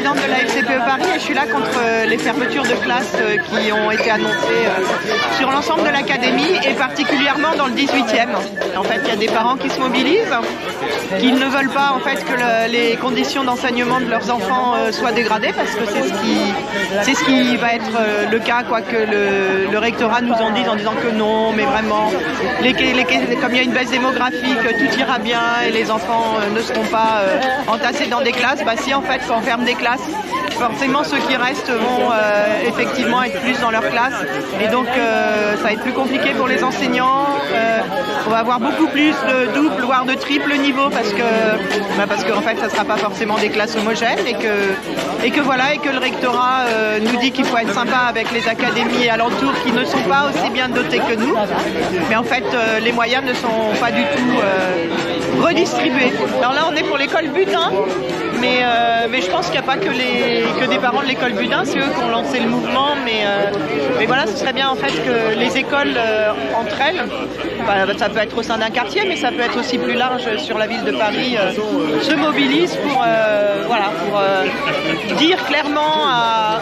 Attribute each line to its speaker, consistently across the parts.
Speaker 1: présidente de la FCPE Paris et je suis là contre les fermetures de classes qui ont été annoncées sur l'ensemble de l'académie et particulièrement dans le 18e. En fait, il y a des parents qui se mobilisent, qui ne veulent pas en fait que les conditions d'enseignement de leurs enfants soient dégradées parce que c'est ce qui va être le cas, quoi, que le rectorat nous en dise en disant que non, mais vraiment, comme il y a une baisse démographique, tout ira bien et les enfants ne seront pas entassés dans des classes. Bah si, en fait, quand on ferme des classes, forcément ceux qui restent vont effectivement être plus dans leur classe et donc ça va être plus compliqué pour les enseignants. On va avoir beaucoup plus de double voire de triple niveau parce que en fait ça ne sera pas forcément des classes homogènes et que le rectorat nous dit qu'il faut être sympa avec les académies alentours qui ne sont pas aussi bien dotées que nous, mais en fait les moyens ne sont pas du tout redistribués. Alors là on est pour l'école Budin, mais je pense qu'il n'y a pas que des parents de l'école Budin, c'est eux qui ont lancé le mouvement, mais voilà, ce serait bien en fait que les écoles entre elles, ça peut être au sein d'un quartier, mais ça peut être aussi plus large sur la ville de Paris, se mobilisent pour dire clairement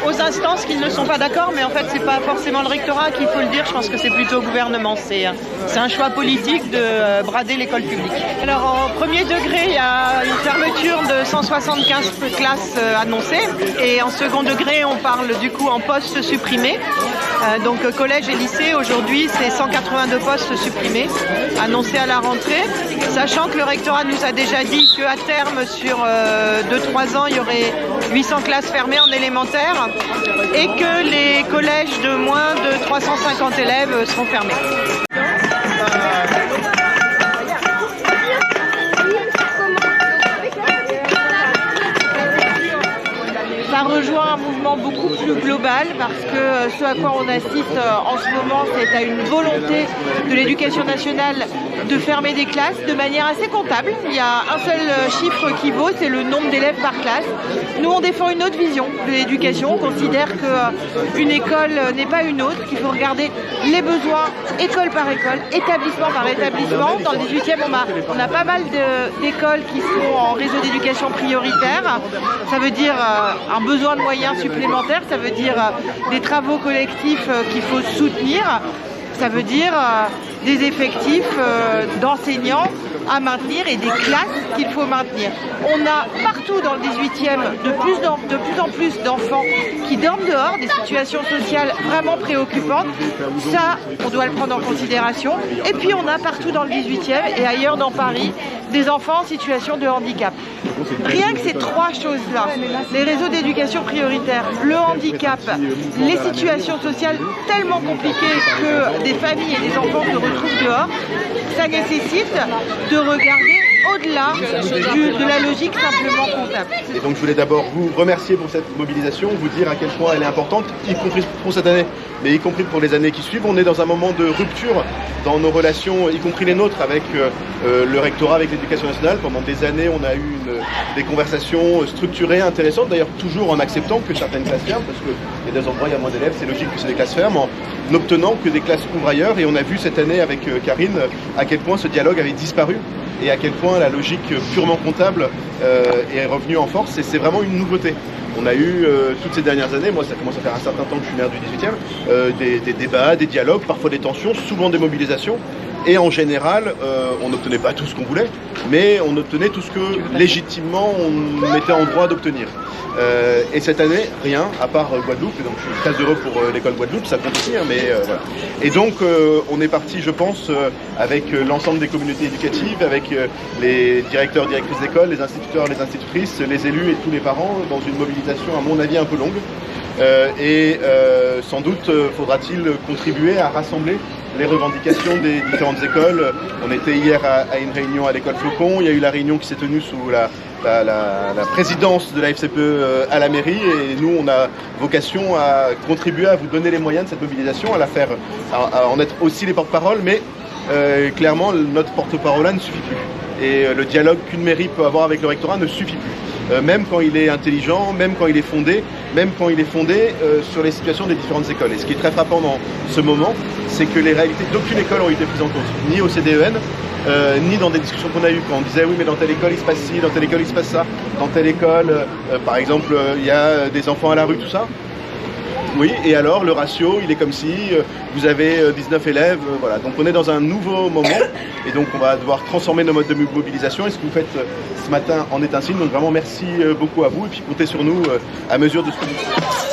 Speaker 1: aux instances qu'ils ne sont pas d'accord, mais en fait c'est pas forcément le rectorat qu'il faut le dire, je pense que c'est plutôt au gouvernement, c'est un choix politique de brader l'école publique. Alors en premier degré, il y a une fermeture de 175 classes annoncées et en second degré on parle du coup en postes supprimés. Donc collège et lycée aujourd'hui c'est 182 postes supprimés annoncés à la rentrée, sachant que le rectorat nous a déjà dit qu'à terme sur 2-3 ans il y aurait 800 classes fermées en élémentaire et que les collèges de moins de 350 élèves seront fermés. Ça rejoint un mouvement beaucoup plus global parce que ce à quoi on assiste en ce moment, c'est à une volonté de l'éducation nationale de fermer des classes de manière assez comptable. Il y a un seul chiffre qui vaut, c'est le nombre d'élèves par classe. Nous, on défend une autre vision de l'éducation. On considère qu'une école n'est pas une autre, qu'il faut regarder les besoins école par école, établissement par établissement. Dans le 18e, on a pas mal d'écoles qui sont en réseau d'éducation prioritaire. Ça veut dire un besoin de moyens supplémentaires, ça veut dire des travaux collectifs qu'il faut soutenir, ça veut dire des effectifs d'enseignants à maintenir et des classes qu'il faut maintenir. On a partout dans le 18e de plus en plus d'enfants qui dorment dehors, des situations sociales vraiment préoccupantes. Ça, on doit le prendre en considération. Et puis on a partout dans le 18e et ailleurs dans Paris des enfants en situation de handicap. Rien que ces trois choses-là, les réseaux d'éducation prioritaire, le handicap, les situations sociales tellement compliquées que des familles et des enfants se retrouvent dehors, ça nécessite de regarder au-delà de la logique simplement comptable.
Speaker 2: Et donc je voulais d'abord vous remercier pour cette mobilisation, vous dire à quel point elle est importante, y compris pour cette année, mais y compris pour les années qui suivent. On est dans un moment de rupture dans nos relations, y compris les nôtres, avec le rectorat, avec l'éducation nationale. Pendant des années, on a eu des conversations structurées, intéressantes, d'ailleurs toujours en acceptant que certaines classes ferment, parce qu'il y a des endroits où il y a moins d'élèves, c'est logique que c'est des classes ferment, en obtenant que des classes ouvrent ailleurs. Et on a vu cette année avec Karine à quel point ce dialogue avait disparu et à quel point la logique purement comptable est revenue en force, et c'est vraiment une nouveauté. On a eu toutes ces dernières années, moi ça commence à faire un certain temps que je suis maire du 18e, des débats, des dialogues, parfois des tensions, souvent des mobilisations, et en général on n'obtenait pas tout ce qu'on voulait, mais on obtenait tout ce que légitimement on était en droit d'obtenir. Et cette année, rien, à part Guadeloupe, et donc je suis très heureux pour l'école Guadeloupe, ça compte aussi, hein, mais voilà. Et donc on est parti, je pense, avec l'ensemble des communautés éducatives, avec les directeurs, directrices d'école, les instituteurs, les institutrices, les élus et tous les parents, dans une mobilisation à mon avis un peu longue. Sans doute faudra-t-il contribuer à rassembler les revendications des différentes écoles. On était hier à une réunion à l'école Flocon, il y a eu la réunion qui s'est tenue sous la présidence de la FCPE à la mairie, et nous on a vocation à contribuer à vous donner les moyens de cette mobilisation, à la faire, à en être aussi les porte-parole, mais clairement notre porte-parole là ne suffit plus. Et le dialogue qu'une mairie peut avoir avec le rectorat ne suffit plus. Même quand il est intelligent, même quand il est fondé, même quand il est fondé sur les situations des différentes écoles. Et ce qui est très frappant dans ce moment, c'est que les réalités d'aucune école ont été prises en compte, ni au CDEN, ni dans des discussions qu'on a eues, quand on disait oui mais dans telle école il se passe ci, dans telle école il se passe ça, dans telle école par exemple il y a des enfants à la rue, tout ça. Oui, et alors le ratio il est comme si vous avez 19 élèves, voilà. Donc on est dans un nouveau moment et donc on va devoir transformer nos modes de mobilisation et ce que vous faites ce matin en est un signe. Donc vraiment merci beaucoup à vous et puis comptez sur nous à mesure de ce que vous faites.